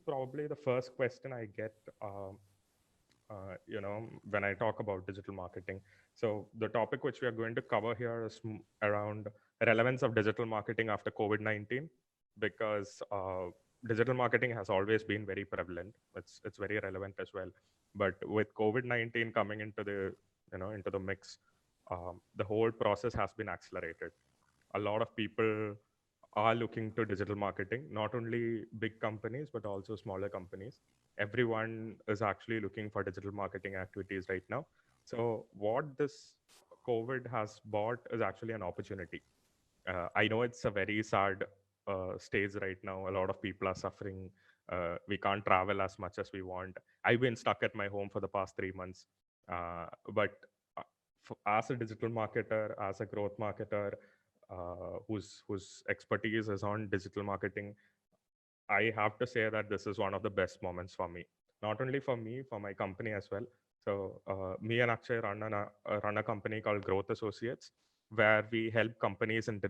probably the first question I get, when I talk about digital marketing. So the topic which we are going to cover here is around relevance of digital marketing after COVID-19, because digital marketing has always been very prevalent. It's very relevant as well. But with COVID-19 coming into the mix, the whole process has been accelerated. A lot of people are looking to digital marketing, not only big companies, but also smaller companies. Everyone is actually looking for digital marketing activities right now. So, what this COVID has brought is actually an opportunity. I know it's a very sad stage right now. A lot of people are suffering. We can't travel as much as we want. I've been stuck at my home for the past 3 months. But uh, as a digital marketer, as a growth marketer, whose expertise is on digital marketing, I have to say that this is one of the best moments for me. Not only for me, for my company as well. So me and Akshay run a company called Growth Associates, where we help companies in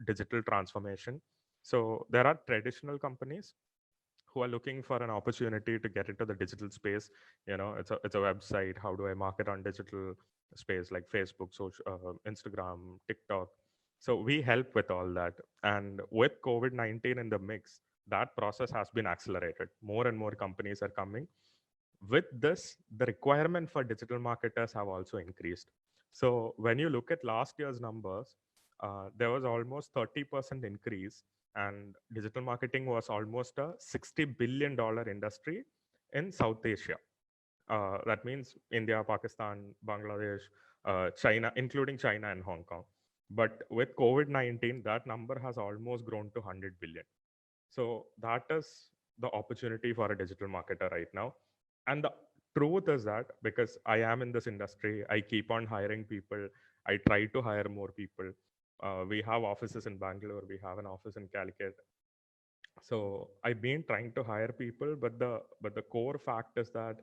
digital transformation. So there are traditional companies who are looking for an opportunity to get into the digital space. It's a website. How do I market on digital space like Facebook, social, Instagram, TikTok? So we help with all that. And with COVID-19 in the mix, that process has been accelerated. More and more companies are coming. With this, the requirement for digital marketers have also increased. So when you look at last year's numbers, there was almost 30% increase, and digital marketing was almost a $60 billion industry in South Asia. That means India, Pakistan, Bangladesh, China, including China and Hong Kong. But with COVID-19, that number has almost grown to 100 billion. So that is the opportunity for a digital marketer right now. And the truth is that because I am in this industry, I keep on hiring people. I try to hire more people. We have offices in Bangalore. We have an office in Calicut. So I've been trying to hire people, but the core fact is that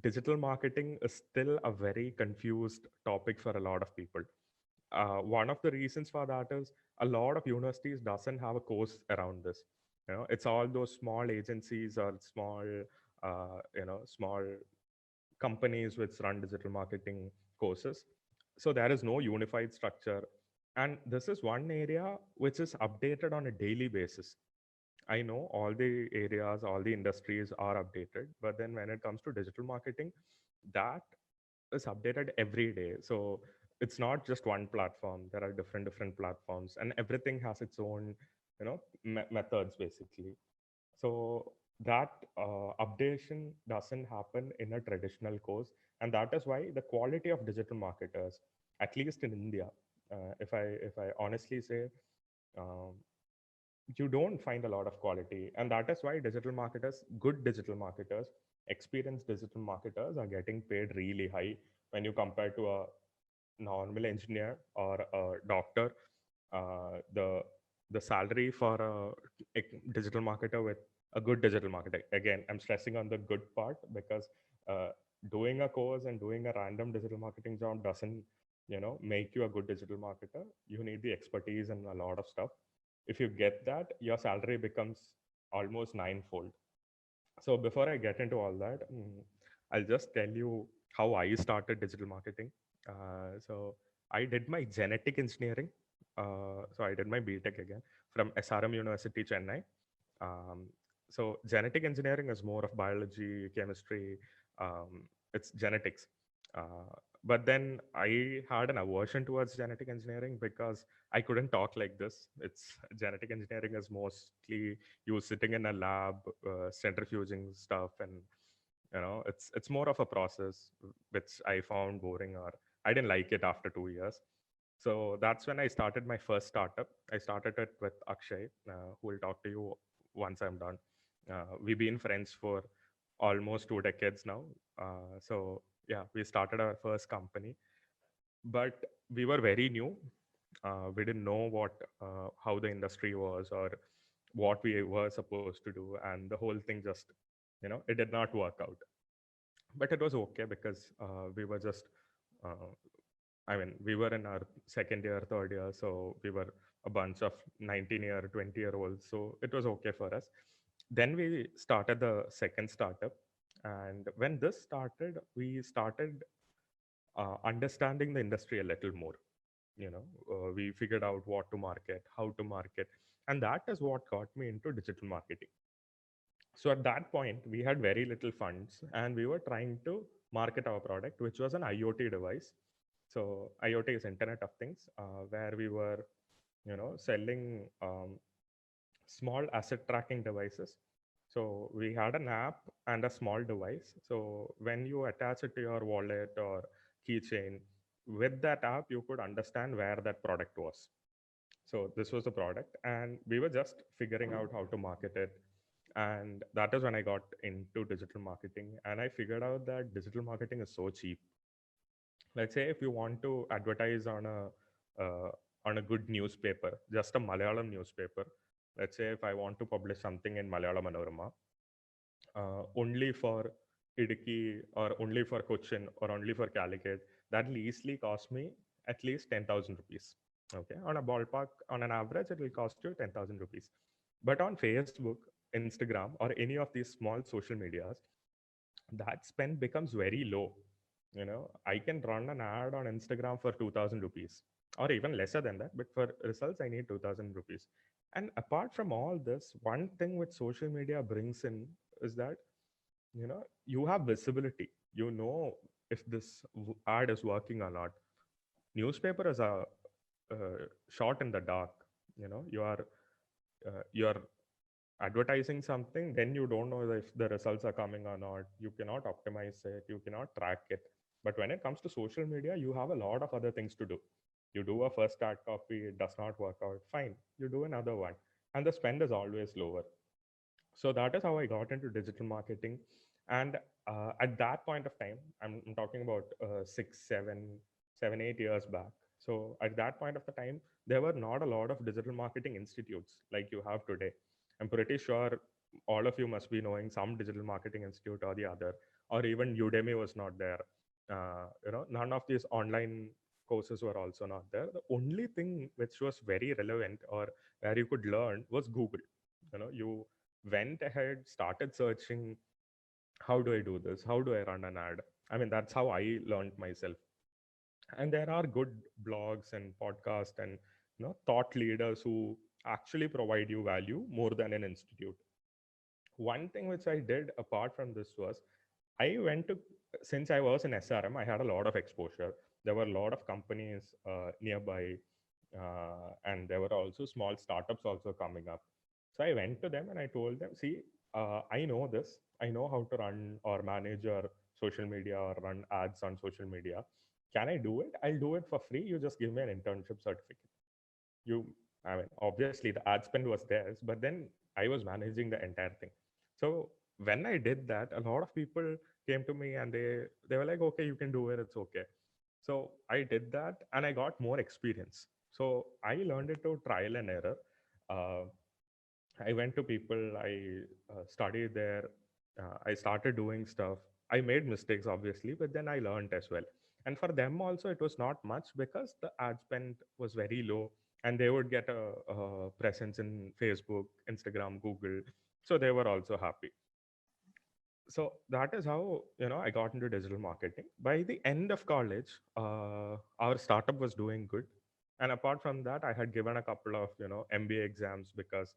digital marketing is still a very confused topic for a lot of people. One of the reasons for that is a lot of universities doesn't have a course around this. It's all those small agencies or small companies which run digital marketing courses. So there is no unified structure, and this is one area which is updated on a daily basis. I know all the areas, all the industries are updated, but then when it comes to digital marketing, that is updated every day. So it's not just one platform. There are different platforms, and everything has its own, methods basically. So that updation doesn't happen in a traditional course, and that is why the quality of digital marketers, at least in India, if I honestly say, um, you don't find a lot of quality, and that is why good digital marketers, experienced digital marketers, are getting paid really high when you compare to a normal engineer or a doctor. Uh, the the salary for a digital marketer with a good digital marketer, again, I'm stressing on the good part, because uh, doing a course and doing a random digital marketing job doesn't make you a good digital marketer. You need the expertise and a lot of stuff. If you get that, your salary becomes almost ninefold. So before I get into all that, I'll just tell you how I started digital marketing. So I did my genetic engineering. So I did my BTech again from SRM University, Chennai. Um, so genetic engineering is more of biology, chemistry. It's genetics. But then I had an aversion towards genetic engineering because I couldn't talk like this. It's genetic engineering is mostly you sitting in a lab, centrifuging stuff, and it's more of a process which I found boring, or I didn't like it after 2 years. So that's when I started my first startup. I started it with Akshay, who will talk to you once I'm done. We've been friends for almost 2 decades now. So yeah, we started our first company, but we were very new. We didn't know how the industry was or what we were supposed to do, and the whole thing just it did not work out. But it was okay because we were just uh, I mean, we were in our second year, third year, so we were a bunch of 19-year, 20-year-olds, so it was okay for us. Then we started the second startup. And when this started, we started understanding the industry a little more. We figured out what to market, how to market. And that is what got me into digital marketing. So at that point, we had very little funds and we were trying to market our product, which was an IoT device. So IoT is Internet of Things, where we were, selling small asset tracking devices. So we had an app and a small device. So when you attach it to your wallet or keychain, with that app, you could understand where that product was. So this was the product, and we were just figuring out how to market it. And that is when I got into digital marketing. And I figured out that digital marketing is so cheap. Let's say if you want to advertise on a good newspaper, just a Malayalam newspaper. Let's say if I want to publish something in Malayalam Manorama, only for Idiki or only for Cochin or only for Calicut, that will easily cost me at least 10,000 rupees. Okay, on a ballpark, on an average, it will cost you 10,000 rupees. But on Facebook, Instagram, or any of these small social medias, that spend becomes very low. I can run an ad on Instagram for 2,000 rupees or even lesser than that, but for results I need 2,000 rupees. And apart from all this, one thing which social media brings in is that you have visibility. If this ad is working or not. Newspaper is a shot in the dark. You are advertising something, then you don't know if the results are coming or not. You cannot optimize it, you cannot track it. But when it comes to social media, you have a lot of other things to do. You do a first ad copy, it does not work out, fine, you do another one, and the spend is always lower. So that is how I got into digital marketing. And at that point of time, I'm talking about 8 years back. So at that point of the time, there were not a lot of digital marketing institutes like you have today. I'm pretty sure all of you must be knowing some digital marketing institute or the other, or even Udemy was not there. None of these online courses were also not there. The only thing which was very relevant or where you could learn was Google. You went ahead, started searching, how do I do this? How do I run an ad? I mean, that's how I learned myself. And there are good blogs and podcasts and thought leaders who actually provide you value more than an institute. One thing which I did apart from this was I went to, since I was in SRM, I had a lot of exposure. There were a lot of companies nearby, and there were also small startups also coming up. So I went to them and I told them, see, I know this. I know how to run or manage your social media or run ads on social media. Can I do it? I'll do it for free. You just give me an internship certificate. I mean, obviously the ad spend was theirs, but then I was managing the entire thing. So when I did that, a lot of people came to me and they were like, okay, you can do it. It's okay. So I did that and I got more experience. So I learned it to trial and error. Uh, I went to people, I studied there, I started doing stuff. I made mistakes, obviously, but then I learned as well. And for them also, it was not much because the ad spend was very low and they would get a presence in Facebook, Instagram, Google. So they were also happy. So that is how I got into digital marketing. By the end of college, our startup was doing good, and apart from that, I had given a couple of MBA exams because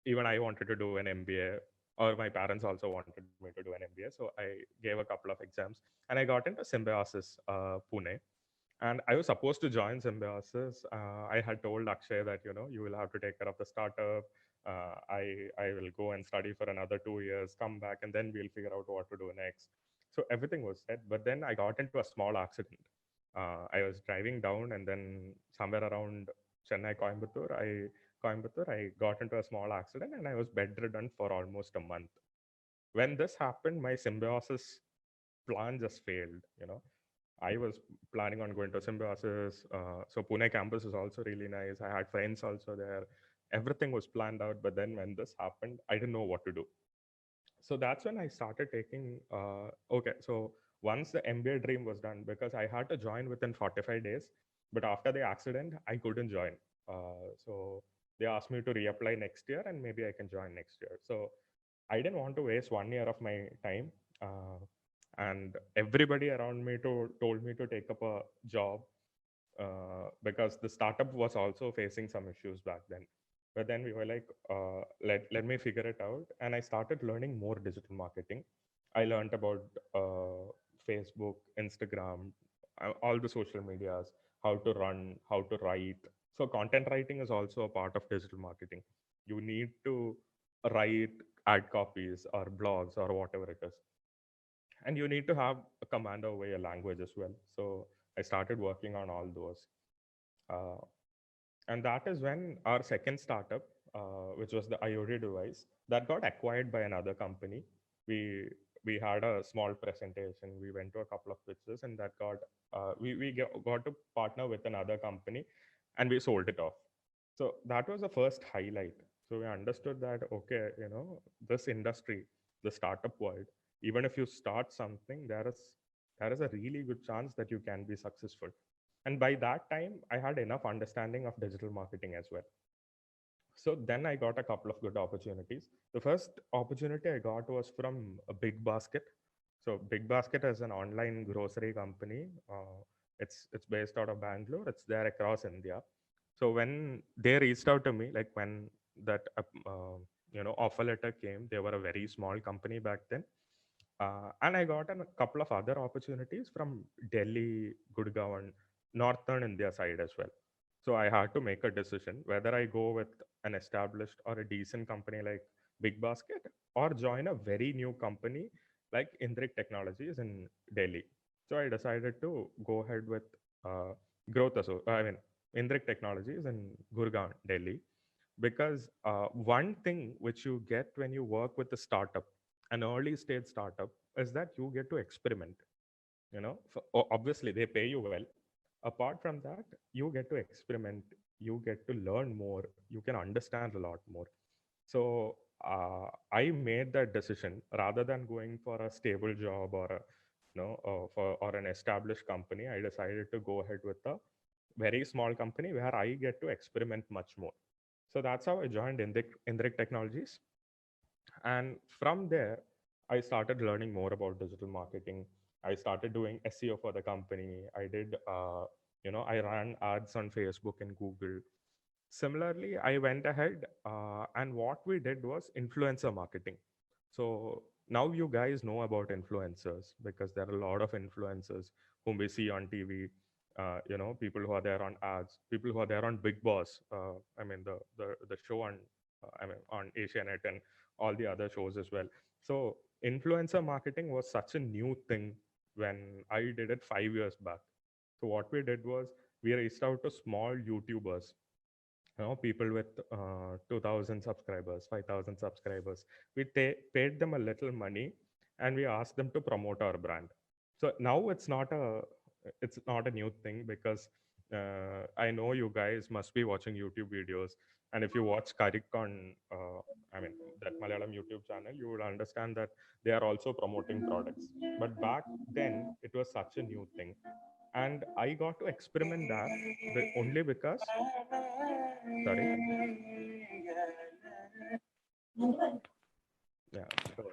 even I wanted to do an MBA, or my parents also wanted me to do an MBA. So I gave a couple of exams, and I got into Symbiosis Pune. And I was supposed to join Symbiosis. I had told Akshay that you will have to take care of the startup. I will go and study for another 2 years, come back, and then we'll figure out what to do next. So everything was set. But then I got into a small accident. I was driving down, and then somewhere around Chennai, Coimbatore, I got into a small accident, and I was bedridden for almost a month. When this happened, my Symbiosis plan just failed. I was planning on going to Symbiosis. So Pune campus is also really nice. I had friends also there. Everything was planned out. But then when this happened, I didn't know what to do. So that's when I started taking, okay, so once the MBA dream was done, because I had to join within 45 days, but after the accident, I couldn't join. So they asked me to reapply next year and maybe I can join next year. So I didn't want to waste 1 year of my time. And everybody around me told me to take up a job, because the startup was also facing some issues back then. But then we were like, let me figure it out. And I started learning more digital marketing. I learned about Facebook, Instagram, all the social medias, how to run, how to write. So content writing is also a part of digital marketing. You need to write ad copies or blogs or whatever it is, and you need to have a command over your language as well. So I started working on all those. uh, and that is when our second startup, which was the IoT device, that got acquired by another company. We we had a small presentation, we went to a couple of pitches, and that got got to partner with another company, and we sold it off. So that was the first highlight. So we understood that, okay, this industry, the startup world, even if you start something, there is a really good chance that you can be successful. And by that time, I had enough understanding of digital marketing as well. So then I got a couple of good opportunities. The first opportunity I got was from a Big Basket. So Big Basket is an online grocery company. It's based out of Bangalore. It's there across India. So when they reached out to me, like when that offer letter came, they were a very small company back then, and I got a couple of other opportunities from Delhi, Gurgaon, northern India side as well. So I had to make a decision whether I go with an established or a decent company like Big Basket, or join a very new company like Indrik Technologies in Delhi. So I decided to go ahead with uh, Indrik Technologies in Gurgaon, Delhi, because one thing which you get when you work with a startup, an early stage startup, is that you get to experiment. Obviously they pay you well. Apart from that, you get to experiment, you get to learn more, you can understand a lot more. So I made that decision, rather than going for a stable job or a or an established company. I decided to go ahead with a very small company where I get to experiment much more. So that's how I joined Indrik Technologies. And from there, I started learning more about digital marketing. I started doing SEO for the company. I ran ads on Facebook and Google. Similarly, I went ahead, and what we did was influencer marketing. So now you guys know about influencers, because there are a lot of influencers whom we see on TV. People who are there on ads, people who are there on Big Boss. The show on, on Asianet and all the other shows as well. So influencer marketing was such a new thing when I did it 5 years back. So what we did was, we reached out to small YouTubers, people with 2000 subscribers, 5000 subscribers. We paid them a little money, and we asked them to promote our brand. So now it's not a new thing, because I know you guys must be watching YouTube videos, and if you watch Karik on that Malayalam YouTube channel, you will understand that they are also promoting products. But back then it was such a new thing, and I got to experiment that, only because, sorry. Yeah. So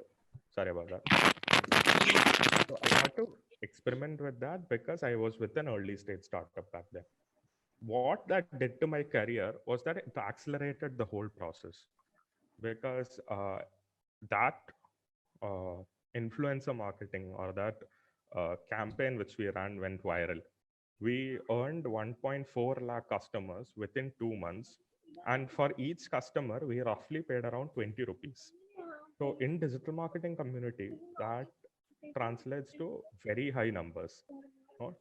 sorry about that. So I got to experiment with that because I was with an early stage startup back then. What that did to my career was that it accelerated the whole process, because that influencer marketing, or that campaign which we ran, went viral. We earned 1.4 lakh customers within 2 months. And for each customer, we roughly paid around 20 rupees. So in digital marketing community, that translates to very high numbers.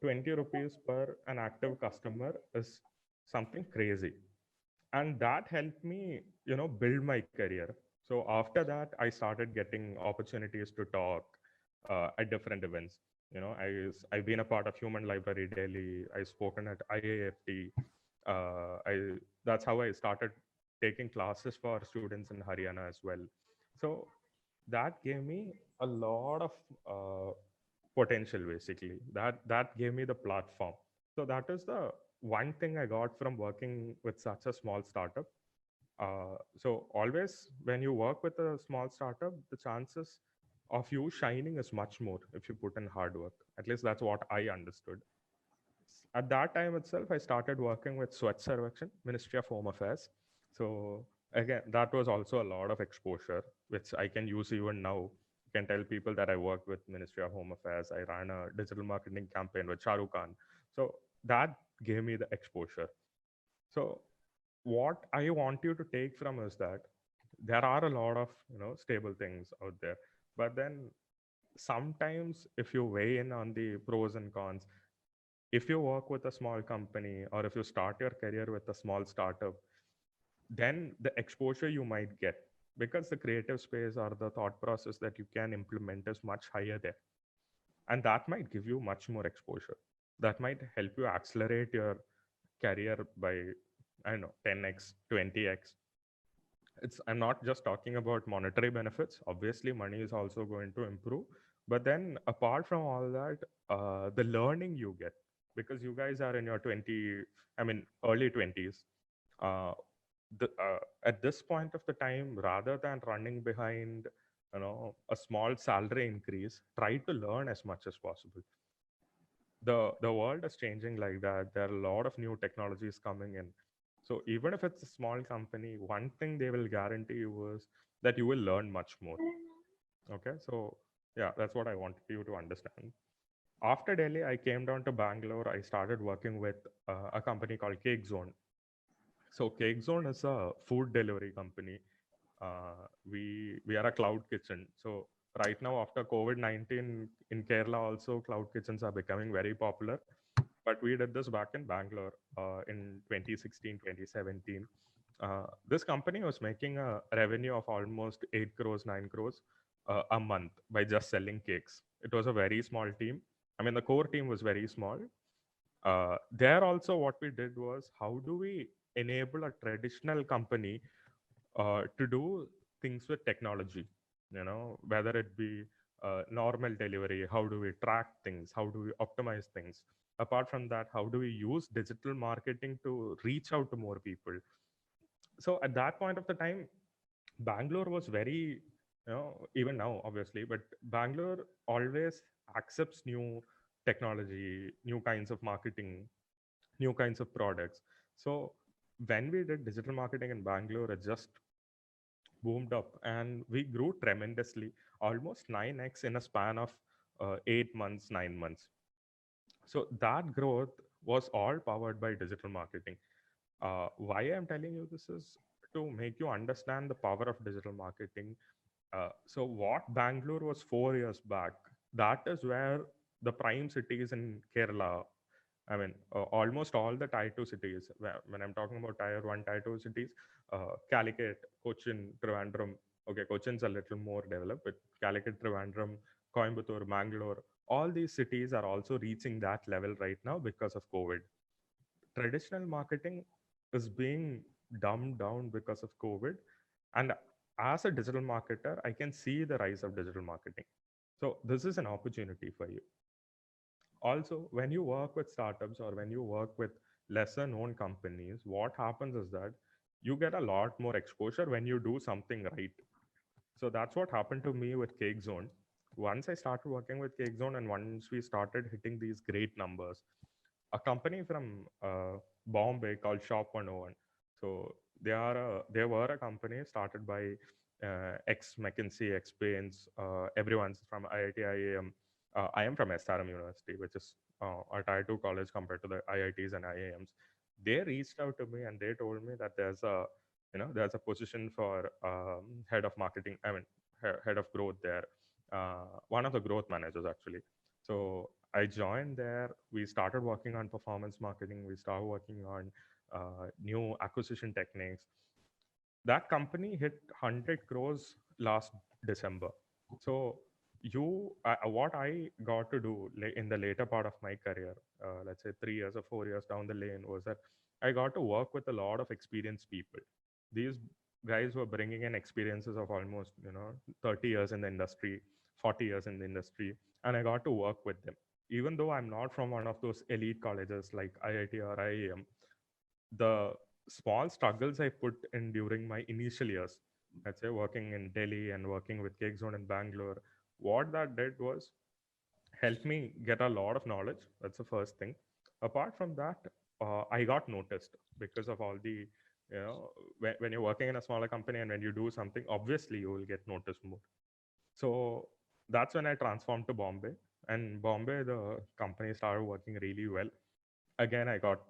20 rupees per an active customer is something crazy. And that helped me, build my career. So after that, I started getting opportunities to talk at different events. I've been a part of Human Library Delhi. I've spoken at IAFT. I That's how I started taking classes for students in Haryana as well. So that gave me a lot of potential. Basically, that gave me the platform. So that is the one thing I got from working with such a small startup. So always when you work with a small startup, the chances of you shining is much more if you put in hard work. At least that's what I understood. At that time itself, I started working with Swachh Sarvekshan, Ministry of Home Affairs. So again, that was also a lot of exposure, which I can use even now. I can tell people that I worked with Ministry of Home Affairs. I ran a digital marketing campaign with Shah Rukh Khan. So that gave me the exposure. So what I want you to take from is that there are a lot of stable things out there, but then sometimes if you weigh in on the pros and cons, if you work with a small company or if you start your career with a small startup, then the exposure you might get, because the creative space or the thought process that you can implement is much higher there, and that might give you much more exposure. That might help you accelerate your career by, I don't know, 10x, 20x. I'm not just talking about monetary benefits. Obviously money is also going to improve, but then apart from all that, the learning you get, because you guys are in your 20, I mean early 20s, uh, at this point of the time, rather than running behind a small salary increase, try to learn as much as possible. The world is changing like that. There are a lot of new technologies coming in. So even if it's a small company, one thing they will guarantee you is that you will learn much more. Okay, so yeah, that's what I wanted you to understand. After Delhi, I came down to Bangalore. I started working with a company called Cake Zone. So Cake Zone is a food delivery company. We are a cloud kitchen. So right now, after COVID-19 in Kerala, also cloud kitchens are becoming very popular. But we did this back in Bangalore in 2016, 2017. This company was making a revenue of almost 8 crores, 9 crores a month by just selling cakes. It was a very small team. I mean, the core team was very small. There also, what we did was, how do we enable a traditional company to do things with technology? Whether it be normal delivery, how do we track things? How do we optimize things? Apart from that, how do we use digital marketing to reach out to more people? So at that point of the time, Bangalore was very, even now, obviously, but Bangalore always accepts new technology, new kinds of marketing, new kinds of products. So when we did digital marketing in Bangalore, it just boomed up and we grew tremendously, almost 9x in a span of 8 months, 9 months. So that growth was all powered by digital marketing. Why I'm telling you this is to make you understand the power of digital marketing. So what Bangalore was 4 years back, that is where the prime cities in Kerala, I mean, almost all the tier two cities, when I'm talking about tier one, tier two cities, Calicut, Cochin, Trivandrum. Okay, Cochin's a little more developed, but Calicut, Trivandrum, Coimbatore, Bangalore, all these cities are also reaching that level right now because of COVID. Traditional marketing is being dumbed down because of COVID. And as a digital marketer, I can see the rise of digital marketing. So this is an opportunity for you. Also, when you work with startups or when you work with lesser known companies, what happens is that you get a lot more exposure when you do something right. So that's what happened to me with Cake Zone. Once I started working with Cake Zone and once we started hitting these great numbers, a company from Bombay called Shop 101. So they were a company started by ex McKinsey, ex Bains, everyone's from IIT, IAM. I am from SRM University, which is a tier two college compared to the IITs and IAMs. They reached out to me and they told me that there's a position for head of marketing. I mean, head of growth there. One of the growth managers actually. So I joined there. We started working on performance marketing. We started working on new acquisition techniques. That company hit 100 crores last December. So what I got to do in the later part of my career, let's say 3 years or 4 years down the lane, was that I got to work with a lot of experienced people. These guys were bringing in experiences of almost 30 years in the industry, 40 years in the industry, and I got to work with them. Even though I'm not from one of those elite colleges like IIT or IIM, the small struggles I put in during my initial years, let's say working in Delhi and working with Cake Zone in Bangalore, what that did was helped me get a lot of knowledge. That's the first thing. Apart from that, I got noticed because of all the, when you're working in a smaller company and when you do something, obviously you will get noticed more. So that's when I transformed to Bombay. And Bombay, the company started working really well. Again, I got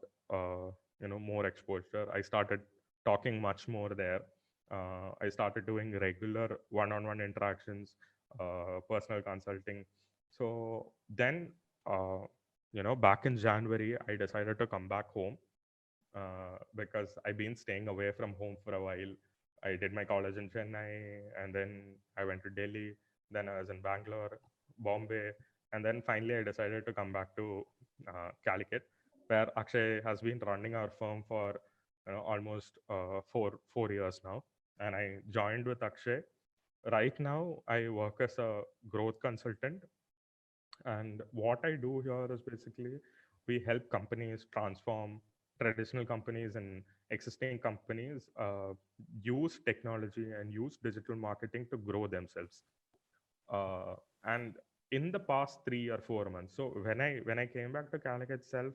more exposure. I started talking much more there. I started doing regular one-on-one interactions, personal consulting. So then, back in January, I decided to come back home because I've been staying away from home for a while. I did my college in Chennai, and then I went to Delhi. Then I was in Bangalore, Bombay, and then finally I decided to come back to Calicut, where Akshay has been running our firm for almost 4 years now. And I joined with Akshay. Right now, I work as a growth consultant, and what I do here is basically we help companies transform traditional companies and existing companies use technology and use digital marketing to grow themselves. And in the past 3 or 4 months, so when I came back to Calicut itself,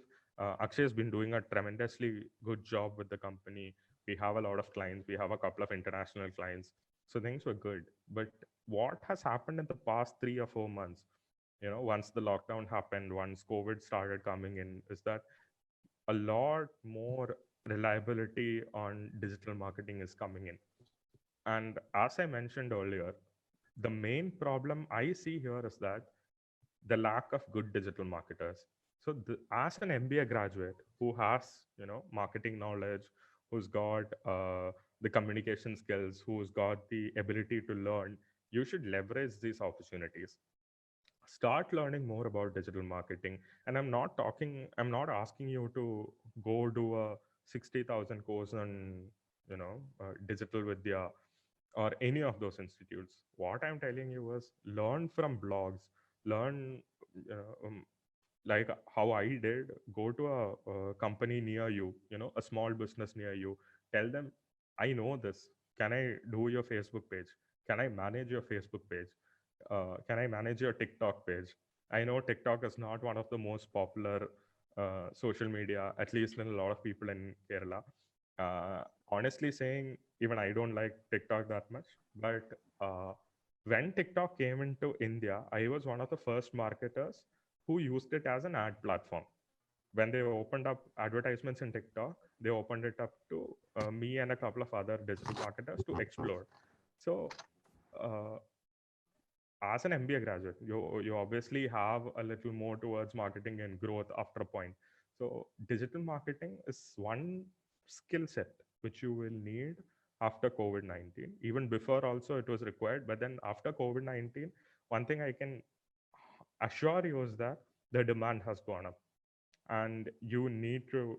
Akshay has been doing a tremendously good job with the company. We have a lot of clients. We have a couple of international clients. So things were good. But what has happened in the past 3 or 4 months, once the lockdown happened, once COVID started coming in, is that a lot more reliability on digital marketing is coming in. And as I mentioned earlier, the main problem I see here is that the lack of good digital marketers. So as an MBA graduate who has, marketing knowledge, who's got the communication skills, who's got the ability to learn, you should leverage these opportunities. Start learning more about digital marketing. And I'm not asking you to go do a 60,000 course on digital vidya or any of those institutes. What I'm telling you is learn from blogs, learn, like how I did. Go to a company near you, a small business near you. Tell them, I know this. Can I do your Facebook page? Can I manage your Facebook page? Can I manage your TikTok page? I know TikTok is not one of the most popular social media, at least in a lot of people in Kerala. Honestly saying, even I don't like TikTok that much. But when TikTok came into India, I was one of the first marketers who used it as an ad platform. When they opened up advertisements in TikTok, they opened it up to me and a couple of other digital marketers to explore. So, uh, as an MBA graduate, you obviously have a little more towards marketing and growth after a point. So digital marketing is one skill set which you will need after COVID-19. Even before also it was required, but then after COVID-19, one thing I can assure you is that the demand has gone up, and you need to,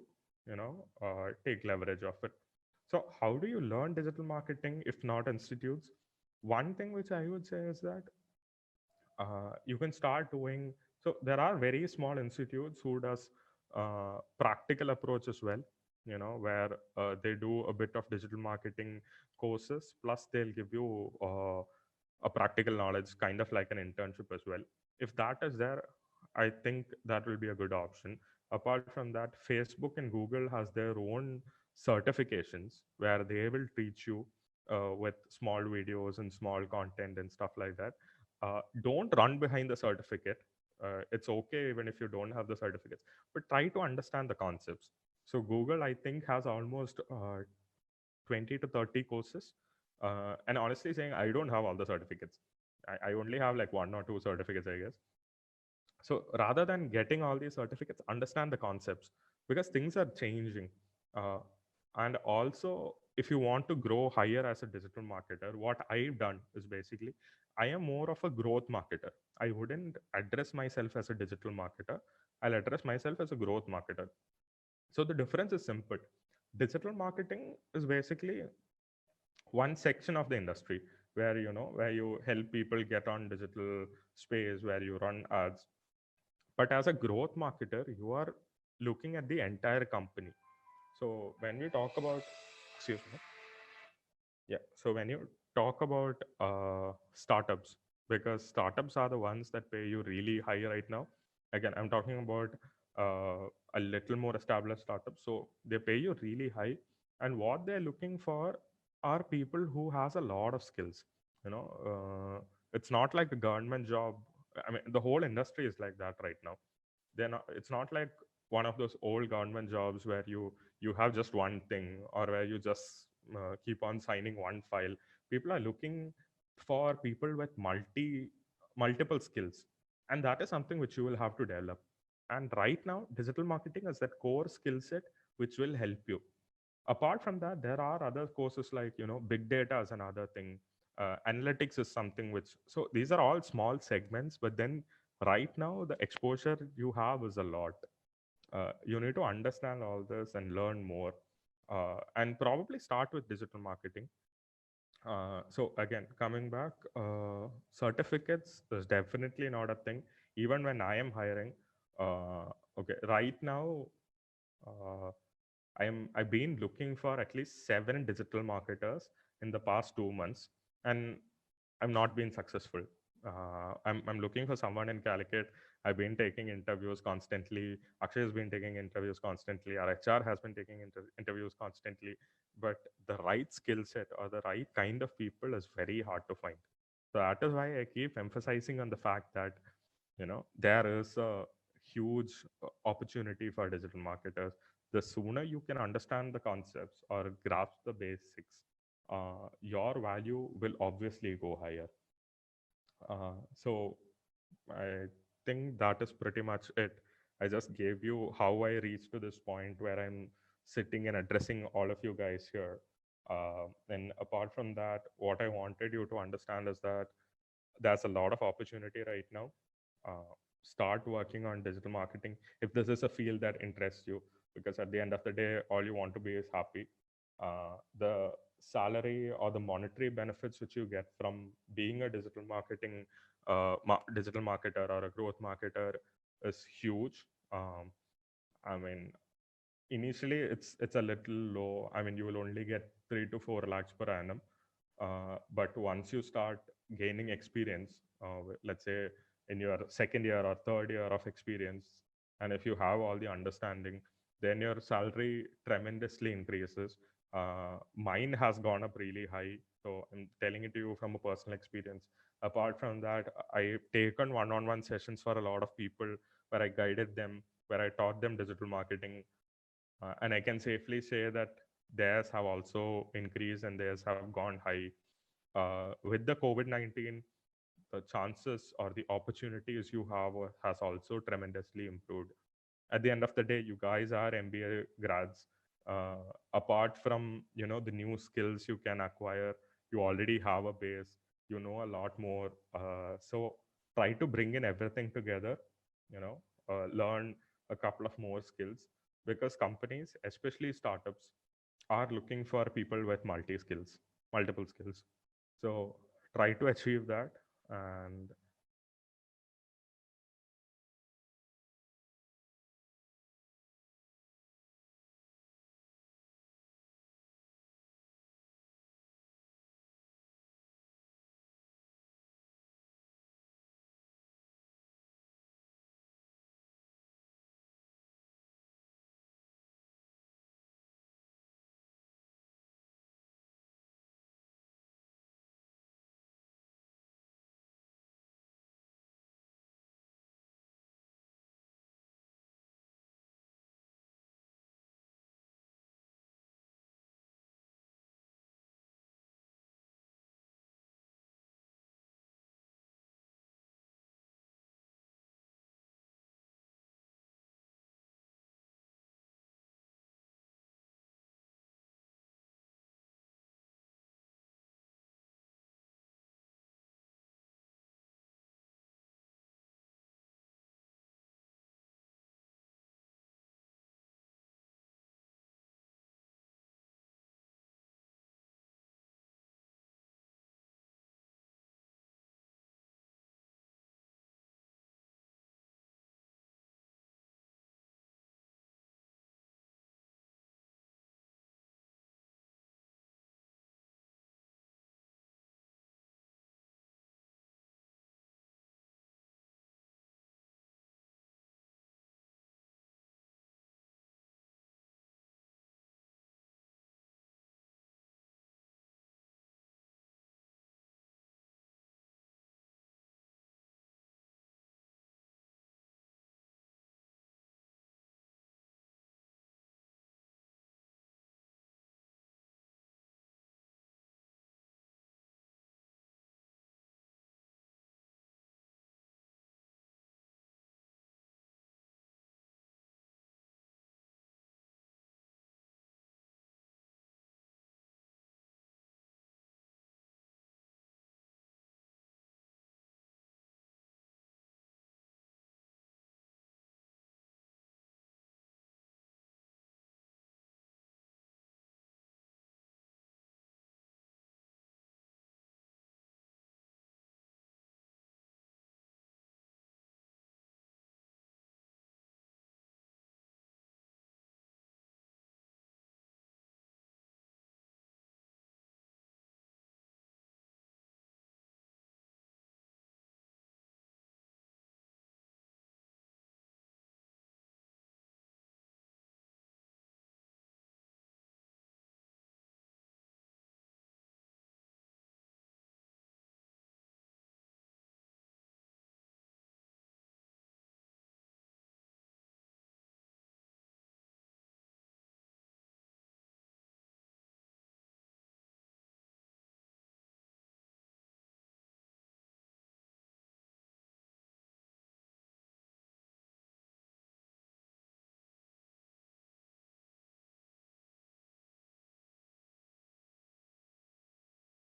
take leverage of it. So how do you learn digital marketing if not institutes? One thing which I would say is that you can start doing, so there are very small institutes who does practical approach as well, where they do a bit of digital marketing courses, plus they'll give you a practical knowledge, kind of like an internship as well. If that is there, I think that will be a good option. Apart from that, Facebook and Google has their own certifications where they will teach you with small videos and small content and stuff like that. Don't run behind the certificate. It's okay even if you don't have the certificates, but try to understand the concepts. So Google, I think, has almost 20 to 30 courses. And honestly saying, I don't have all the certificates. I only have like 1 or 2 certificates, I guess. So rather than getting all these certificates, understand the concepts, because things are changing. Uh, and also, if you want to grow higher as a digital marketer, what I've done is basically, I am more of a growth marketer. I wouldn't address myself as a digital marketer. I'll address myself as a growth marketer. So the difference is simple. Digital marketing is basically one section of the industry where, where you help people get on digital space, where you run ads. But as a growth marketer, you are looking at the entire company. So when we talk about, excuse me, yeah. So when you talk about startups, because startups are the ones that pay you really high right now. Again, I'm talking about a little more established startups. So they pay you really high, and what they're looking for are people who has a lot of skills. You know, it's not like a government job. I mean, the whole industry is like that right now. They're not. It's not like one of those old government jobs where you have just one thing, or where you just keep on signing one file. People are looking for people with multiple skills, and that is something which you will have to develop. And right now, digital marketing is that core skill set which will help you. Apart from that, there are other courses like, big data is another thing. Analytics is something which, so these are all small segments, but then right now the exposure you have is a lot. You need to understand all this and learn more, and probably start with digital marketing. So again, coming back, certificates is definitely not a thing. Even when I am hiring, okay, right now, uh, I've been looking for at least 7 digital marketers in the past 2 months, and I've not been successful. I'm looking for someone in Calicut. I've been taking interviews constantly. Akshay has been taking interviews constantly. Our HR has been taking interviews constantly. But the right skill set or the right kind of people is very hard to find. So that is why I keep emphasizing on the fact that there is a huge opportunity for digital marketers. The sooner you can understand the concepts or grasp the basics, your value will obviously go higher. So I think that is pretty much it. I just gave you how I reached to this point where I'm sitting and addressing all of you guys here. And apart from that, what I wanted you to understand is that there's a lot of opportunity right now. Start working on digital marketing if this is a field that interests you, because at the end of the day, all you want to be is happy. The salary or the monetary benefits which you get from being a digital marketer or a growth marketer is huge. I mean, initially it's a little low. I mean, you will only get 3 to 4 lakhs per annum. But once you start gaining experience, let's say in your second year or third year of experience, and if you have all the understanding, then your salary tremendously increases. Mine has gone up really high. So I'm telling it to you from a personal experience. Apart from that, I've taken one-on-one sessions for a lot of people where I guided them, where I taught them digital marketing. And I can safely say that theirs have also increased and theirs have gone high. With the COVID-19, the chances or the opportunities you have has also tremendously improved. At the end of the day, you guys are MBA grads. Apart from the new skills you can acquire, you already have a base. You know a lot more. So try to bring in everything together. Learn a couple of more skills, because companies, especially startups, are looking for people with multiple skills. So try to achieve that, and